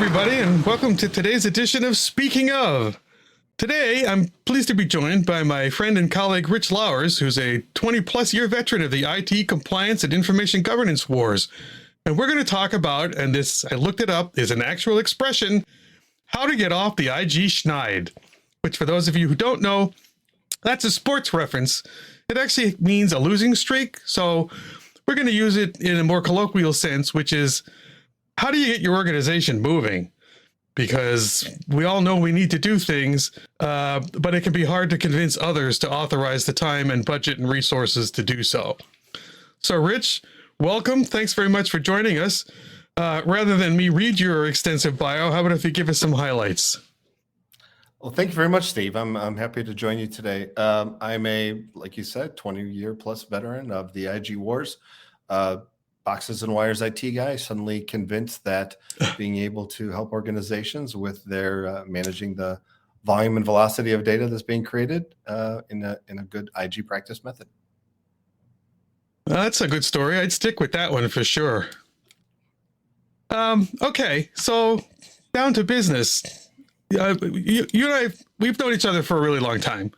everybody, and welcome to today's edition of Speaking Of. Today, I'm pleased to be joined by my friend and colleague, Rich Lauwers, who's a 20-plus year veteran of the IT compliance and information governance wars. And we're going to talk about, and this, I looked it up, is an actual expression, how to get off the IG Schneid, which for those of you who don't know, that's a sports reference. It actually means a losing streak. So we're going to use it in a more colloquial sense, which is, how do you get your organization moving? Because we all know we need to do things, but it can be hard to convince others to authorize the time and budget and resources to do so. So, Rich, welcome. Thanks very much for joining us. Rather than me read your extensive bio, how about if you give us some highlights? Well, thank you very much, Steve. I'm happy to join you today. I'm a, like you said, 20-year plus veteran of the IG wars. Boxes and wires IT guy, suddenly convinced that being able to help organizations with their managing the volume and velocity of data that's being created in a good IG practice method. That's a good story. I'd stick with that one for sure. Okay, so down to business. You and I, we've known each other for a really long time.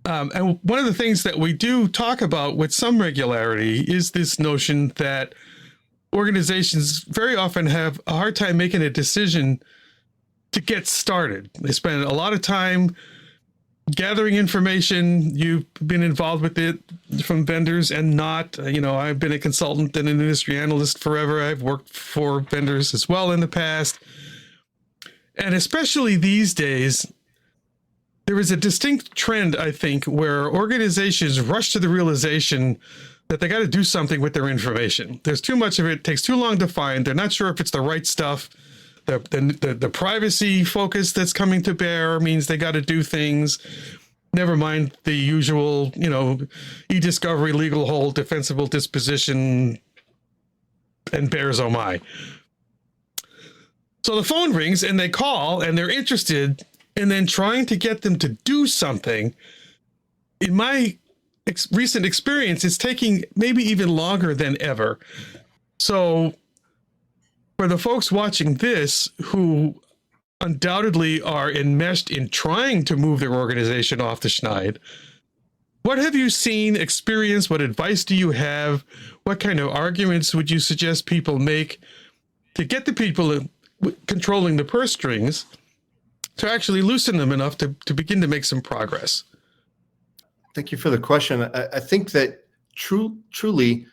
And one of the things that we do talk about with some regularity is this notion that organizations very often have a hard time making a decision to get started. They spend a lot of time gathering information. You've been involved with it from vendors and not. I've been a consultant and an industry analyst forever. I've worked for vendors as well in the past. And especially these days, there is a distinct trend, I think, where organizations rush to the realization that they got to do something with their information. There's too much of it, takes too long to find. They're not sure if it's the right stuff. The privacy focus that's coming to bear means they got to do things. Never mind the usual, e-discovery, legal hold, defensible disposition, and bears oh my. So the phone rings and they call and they're interested. And then trying to get them to do something, in my recent experience, it's taking maybe even longer than ever. So for the folks watching this who undoubtedly are enmeshed in trying to move their organization off the Schneid, what have you seen, experienced? What advice do you have? What kind of arguments would you suggest people make to get the people controlling the purse strings to actually loosen them enough to begin to make some progress? Thank you for the question. I think that truly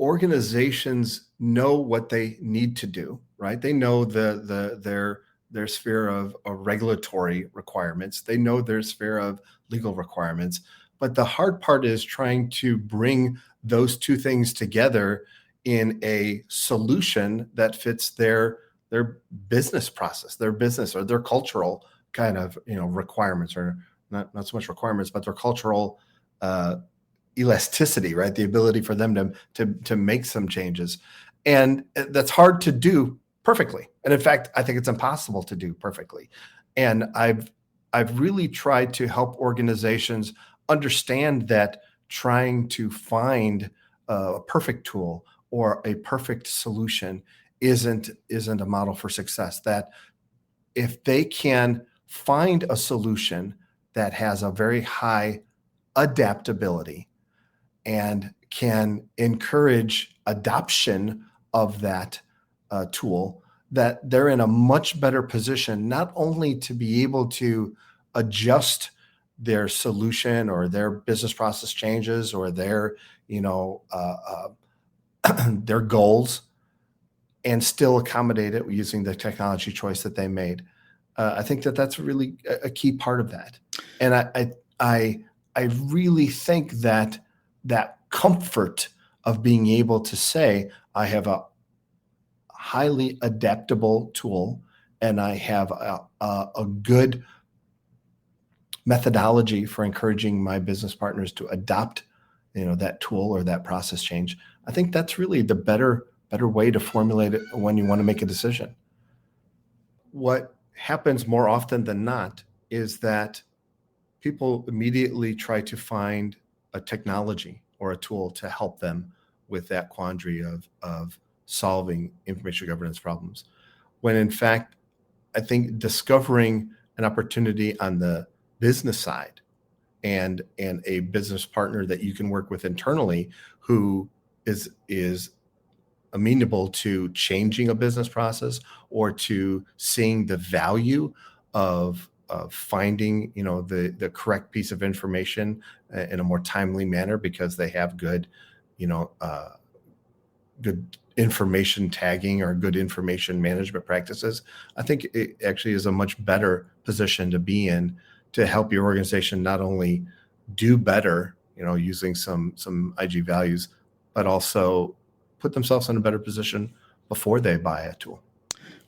organizations know what they need to do, right? They know their sphere of regulatory requirements. They know their sphere of legal requirements. But the hard part is trying to bring those two things together in a solution that fits their business process, their business or their cultural kind of requirements, or not so much requirements, but their cultural elasticity, right? The ability for them to make some changes, and that's hard to do perfectly. And in fact, I think it's impossible to do perfectly. And I've really tried to help organizations understand that trying to find a perfect tool or a perfect solution isn't a model for success. That if they can find a solution that has a very high adaptability and can encourage adoption of that tool, that they're in a much better position, not only to be able to adjust their solution or their business process changes or their their goals, and still accommodate it using the technology choice that they made. I think that that's really a key part of that. And I really think that comfort of being able to say, I have a highly adaptable tool and I have a good methodology for encouraging my business partners to adopt, that tool or that process change. I think that's really the better way to formulate it when you want to make a decision. What happens more often than not is that people immediately try to find a technology or a tool to help them with that quandary of solving information governance problems. when in fact, I think discovering an opportunity on the business side and a business partner that you can work with internally who is amenable to changing a business process or to seeing the value of finding, the correct piece of information in a more timely manner because they have good, good information tagging or good information management practices. I think it actually is a much better position to be in to help your organization not only do better, using some IG values, but also put themselves in a better position before they buy a tool.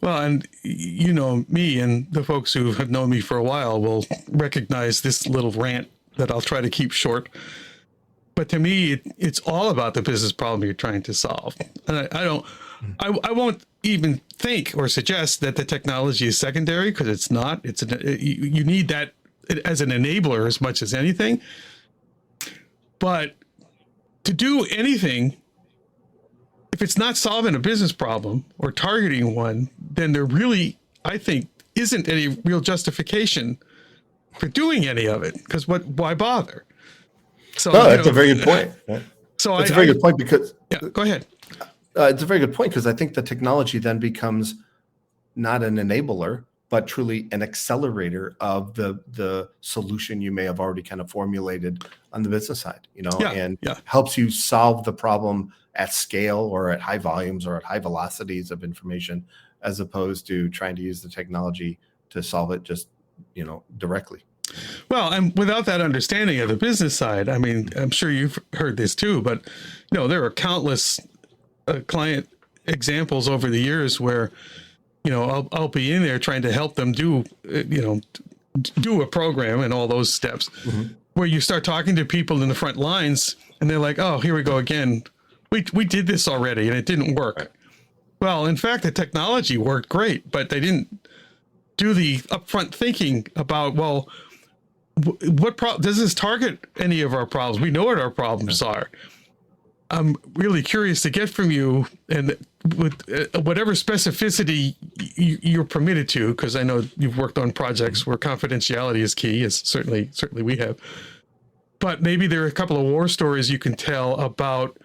Well, and me and the folks who have known me for a while will recognize this little rant that I'll try to keep short. But to me, it's all about the business problem you're trying to solve. And I won't even think or suggest that the technology is secondary, because it's not. You need that as an enabler as much as anything. But to do anything, if it's not solving a business problem or targeting one, then there really, I think, isn't any real justification for doing any of it. Because why bother? So that's a very good point. Right? So it's a very good point because go ahead. It's a very good point because I think the technology then becomes not an enabler, but truly an accelerator of the solution you may have already kind of formulated on the business side, and helps you solve the problem at scale or at high volumes or at high velocities of information, as opposed to trying to use the technology to solve it just, directly. Well, and without that understanding of the business side, I mean, I'm sure you've heard this too, but there are countless client examples over the years where, I'll be in there trying to help them do a program and all those steps, where you start talking to people in the front lines and they're like, oh, here we go again. We did this already and it didn't work. Right. Well, in fact, the technology worked great, but they didn't do the upfront thinking about, well, what does this target any of our problems? We know what our problems are. I'm really curious to get from you, and with whatever specificity you're permitted to, because I know you've worked on projects where confidentiality is key, as certainly we have. But maybe there are a couple of war stories you can tell about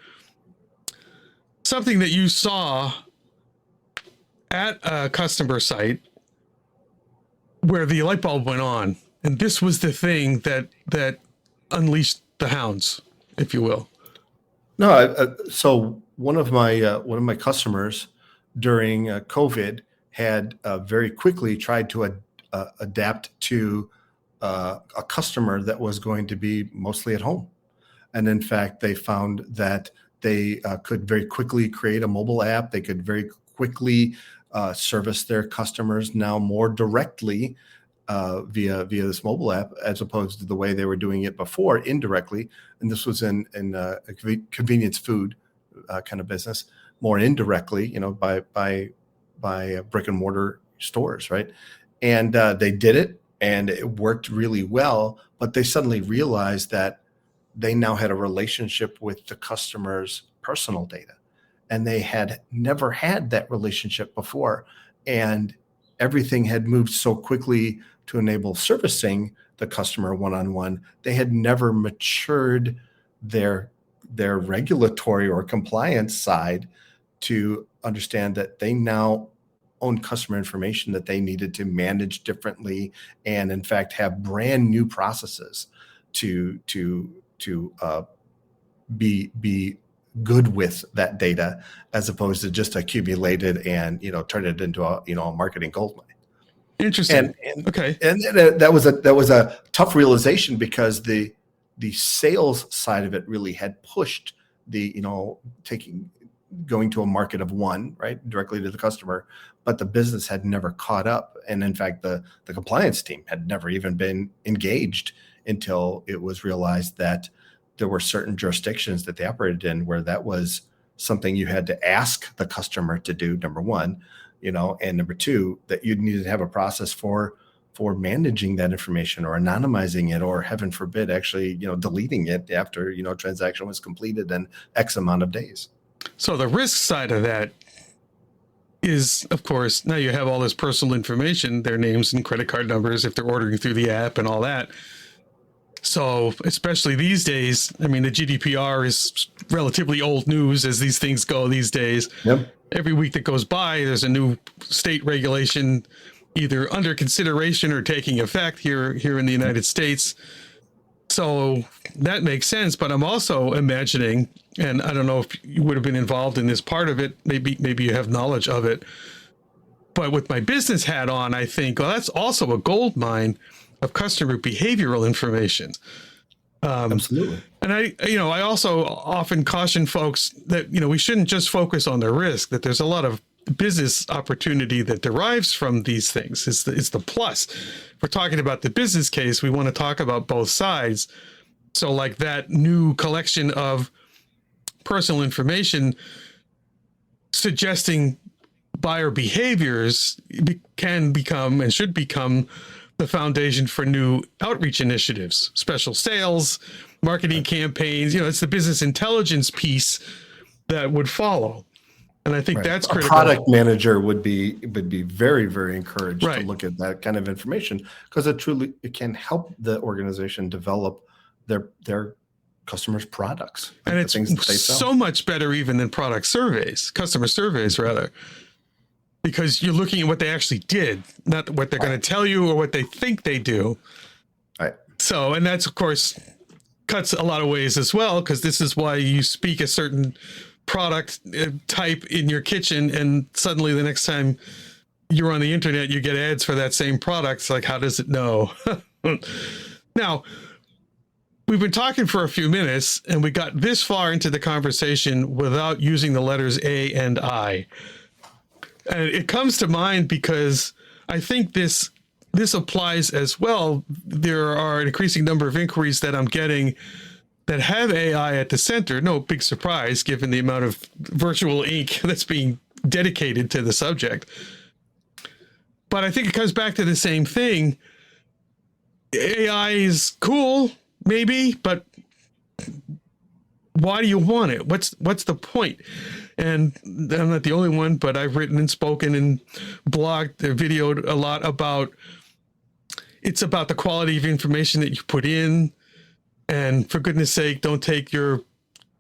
something that you saw at a customer site where the light bulb went on. And this was the thing that unleashed the hounds, if you will. No, so one of my customers during COVID had very quickly tried to adapt to a customer that was going to be mostly at home, and in fact, they found that they could very quickly create a mobile app. They could very quickly service their customers now more directly via this mobile app, as opposed to the way they were doing it before, indirectly. And this was in a convenience food kind of business, more indirectly, by brick and mortar stores, right? And they did it, and it worked really well. But they suddenly realized that they now had a relationship with the customer's personal data, and they had never had that relationship before. And everything had moved so quickly to enable servicing the customer one-on-one. They had never matured their regulatory or compliance side to understand that they now own customer information that they needed to manage differently, and in fact have brand new processes to be good with that data, as opposed to just accumulated and turn it into a marketing goldmine. Interesting. And okay. And that was a tough realization, because the sales side of it really had pushed going to a market of one, right, directly to the customer, but the business had never caught up. And in fact, the compliance team had never even been engaged until it was realized that there were certain jurisdictions that they operated in where that was something you had to ask the customer to do, number one, and number two, that you needed to have a process for managing that information, or anonymizing it, or heaven forbid, actually, deleting it after, a transaction was completed in X amount of days. So the risk side of that is, of course, now you have all this personal information, their names and credit card numbers if they're ordering through the app and all that. So, especially these days, I mean, the GDPR is relatively old news as these things go these days. Yep. Every week that goes by, there's a new state regulation either under consideration or taking effect here in the United States. So that makes sense. But I'm also imagining, and I don't know if you would have been involved in this part of it, maybe you have knowledge of it. But with my business hat on, I think, well, that's also a gold mine of customer behavioral information. Absolutely. And I also often caution folks that, we shouldn't just focus on the risk, that there's a lot of business opportunity that derives from these things. It's the plus. If we're talking about the business case, we want to talk about both sides. So like that new collection of personal information suggesting buyer behaviors can become and should become the foundation for new outreach initiatives, special sales, marketing campaigns. It's the business intelligence piece that would follow. And I think that's critical. A product manager would be very, very encouraged to look at that kind of information, because it can help the organization develop their customers' products. And it's things that they sell. So much better even than customer surveys rather. Because you're looking at what they actually did, not what they're going to tell you or what they think they do. Right. So, and that's, of course, cuts a lot of ways as well, because this is why you speak a certain product type in your kitchen, and suddenly the next time you're on the internet, you get ads for that same product. It's like, how does it know? Now, we've been talking for a few minutes, and we got this far into the conversation without using the letters A and I. And it comes to mind because I think this applies as well. There are an increasing number of inquiries that I'm getting that have AI at the center. No big surprise, given the amount of virtual ink that's being dedicated to the subject. But I think it comes back to the same thing. AI is cool, maybe, but why do you want it? What's the point? And I'm not the only one, but I've written and spoken and blogged, videoed a lot about, it's about the quality of information that you put in. And for goodness sake, don't take your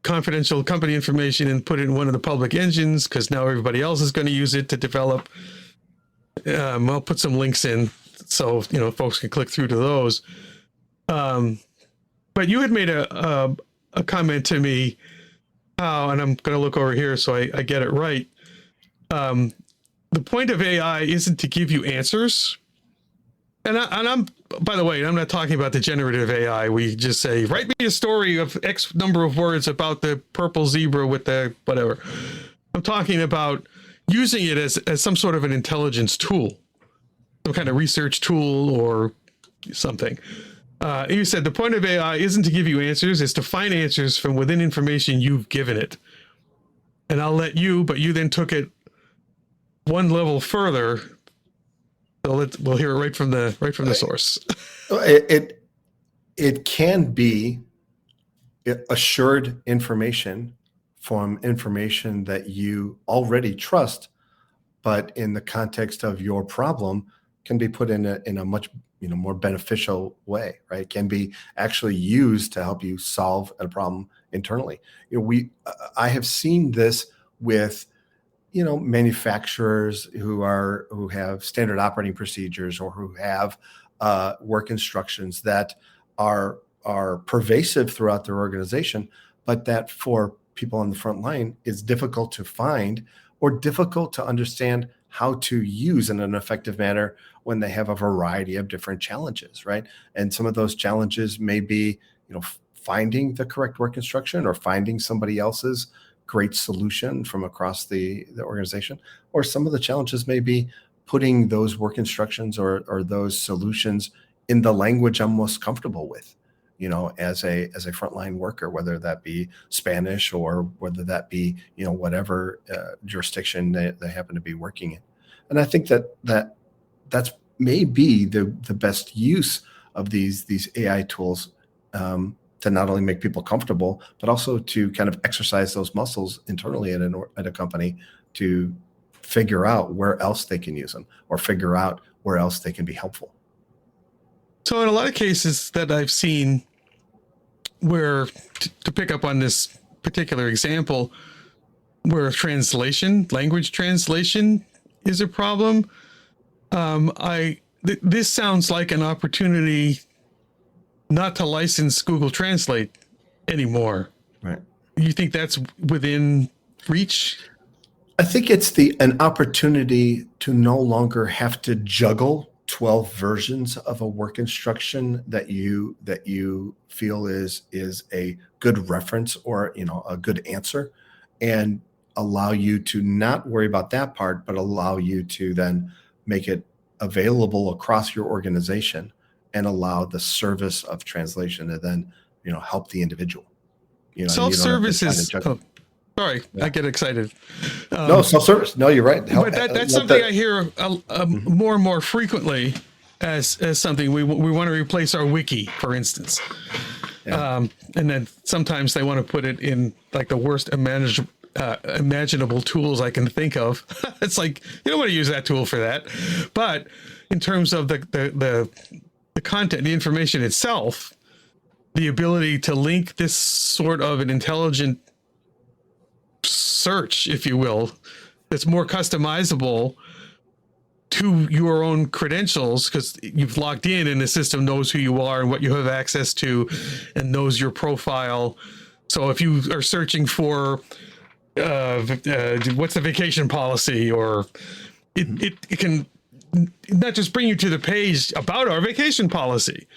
confidential company information and put it in one of the public engines, because now everybody else is going to use it to develop. I'll put some links in so folks can click through to those. But you had made a comment to me, and I'm going to look over here so I get it right. The point of AI isn't to give you answers. And I'm, by the way, I'm not talking about the generative AI. We just say, write me a story of X number of words about the purple zebra with the whatever. I'm talking about using it as some sort of an intelligence tool, some kind of research tool or something. You said the point of AI isn't to give you answers, it's to find answers from within information you've given it. And I'll let you, but you then took it one level further. So we'll hear it right from the source. It can be assured information from information that you already trust, but in the context of your problem can be put in a much more beneficial way, right? Can be actually used to help you solve a problem internally. I have seen this with manufacturers who have standard operating procedures or who have work instructions that are pervasive throughout their organization, but that for people on the front line is difficult to find or difficult to understand how to use in an effective manner when they have a variety of different challenges, right? And some of those challenges may be, finding the correct work instruction or finding somebody else's great solution from across the organization. Or some of the challenges may be putting those work instructions or those solutions in the language I'm most comfortable with, as a frontline worker, whether that be Spanish or whether that be, whatever jurisdiction they happen to be working in. And I think that's maybe the best use of these AI tools to not only make people comfortable, but also to kind of exercise those muscles internally at a company to figure out where else they can use them or figure out where else they can be helpful. So in a lot of cases that I've seen where, to pick up on this particular example, where language translation is a problem, this sounds like an opportunity not to license Google Translate anymore. Right. You think that's within reach? I think it's an opportunity to no longer have to juggle 12 versions of a work instruction that you feel is a good reference or a good answer, and allow you to not worry about that part, but allow you to then make it available across your organization and allow the service of translation to then help the individual. Self-service is sorry, yeah. I get excited. No, self-service. No, you're right. But that's something I hear more and more frequently as something we want to replace our wiki, for instance. Yeah. And then sometimes they want to put it in like the worst imaginable tools I can think of. It's like, you don't want to use that tool for that. But in terms of the content, the information itself, the ability to link this sort of an intelligent search, if you will, that's more customizable to your own credentials, because you've logged in and the system knows who you are and what you have access to and knows your profile. So if you are searching for what's the vacation policy, or it can not just bring you to the page about our vacation policy,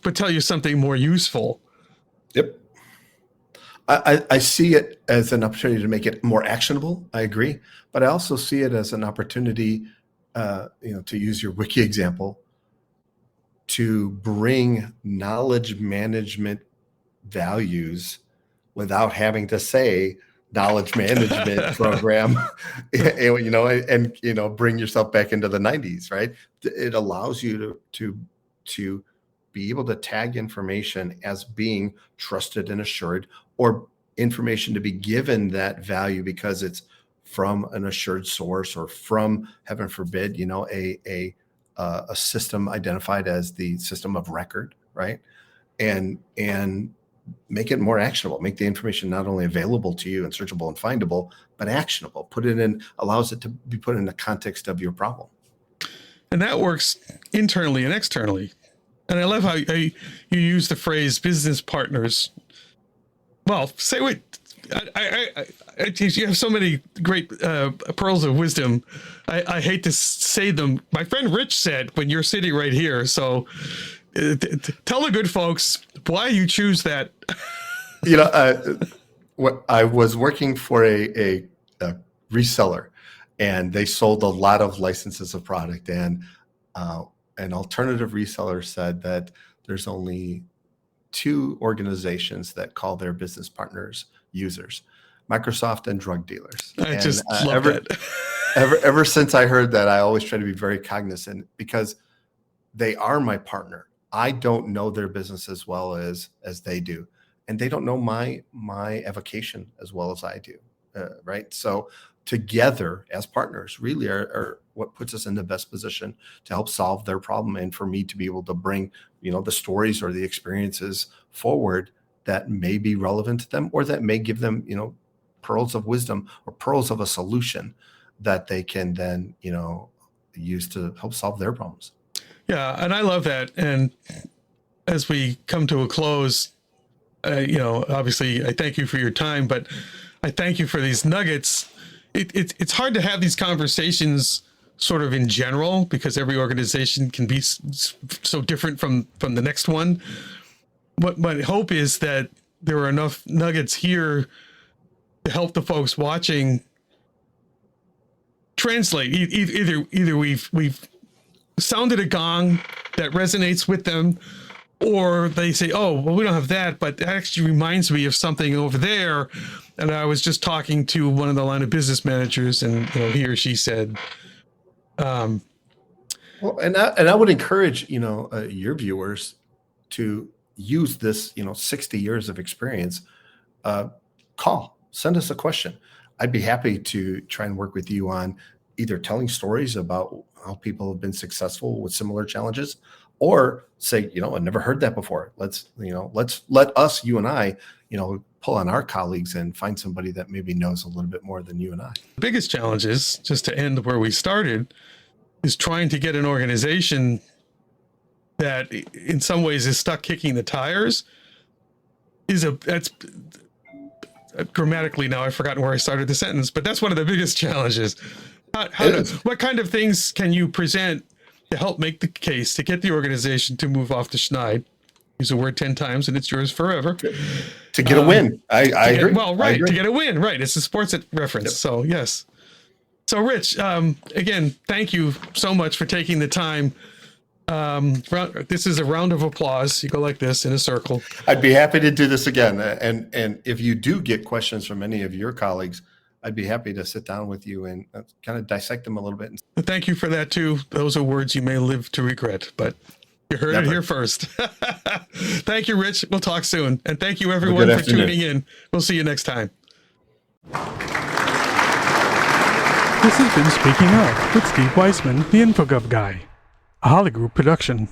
but tell you something more useful. Yep. I see it as an opportunity to make it more actionable. I agree. But I also see it as an opportunity, to use your wiki example, to bring knowledge management values without having to say knowledge management program, and bring yourself back into the 90s, right? It allows you to be able to tag information as being trusted and assured, or information to be given that value because it's from an assured source, or from, heaven forbid, a system identified as the system of record, right? And make it more actionable, make the information not only available to you and searchable and findable, but actionable. Allows it to be put in the context of your problem. And that works internally and externally. And I love how you use the phrase business partners. Well, say what you have so many great pearls of wisdom. I hate to say them. My friend Rich said, when you're sitting right here. So tell the good folks why you choose that. I was working for a reseller, and they sold a lot of licenses of product, and an alternative reseller said that there's only 2 organizations that call their business partners users: Microsoft and drug dealers. I just love that. Ever since I heard that, I always try to be very cognizant, because they are my partner. I don't know their business as well as they do, and they don't know my avocation as well as I do, right? So together as partners really are what puts us in the best position to help solve their problem, and for me to be able to bring the stories or the experiences forward that may be relevant to them, or that may give them pearls of wisdom or pearls of a solution that they can then use to help solve their problems. Yeah, and I love that. And as we come to a close, obviously I thank you for your time, but I thank you for these nuggets. It's hard to have these conversations sort of in general, because every organization can be so different from the next one. What my hope is that there are enough nuggets here to help the folks watching translate. Either we've sounded a gong that resonates with them, or they say, oh, well, we don't have that, but that actually reminds me of something over there. And I was just talking to one of the line of business managers, and he or she said, well, and I would encourage your viewers to use this 60 years of experience. Send us a question. I'd be happy to try and work with you on either telling stories about how people have been successful with similar challenges, or say, I never heard that before. Let's let us, you and I, pull on our colleagues and find somebody that maybe knows a little bit more than you and I. The biggest challenge is, just to end where we started, is trying to get an organization that in some ways is stuck kicking the tires. That's grammatically, now I've forgotten where I started the sentence, but that's one of the biggest challenges. What kind of things can you present to help make the case to get the organization to move off to Schneid? Use a word 10 times and it's yours forever. To get a win. I agree. To get a win. Right. It's a sports reference. Yep. So, yes. So, Rich, again, thank you so much for taking the time. This is a round of applause. You go like this in a circle. I'd be happy to do this again. And if you do get questions from any of your colleagues, I'd be happy to sit down with you and kind of dissect them a little bit. Thank you for that too. Those are words you may live to regret, but you heard it here first. Thank you, Rich. We'll talk soon. And thank you everyone for tuning in. We'll see you next time. This has been Speaking Of with Steve Weissman, the infogov guy, a Holly Group production.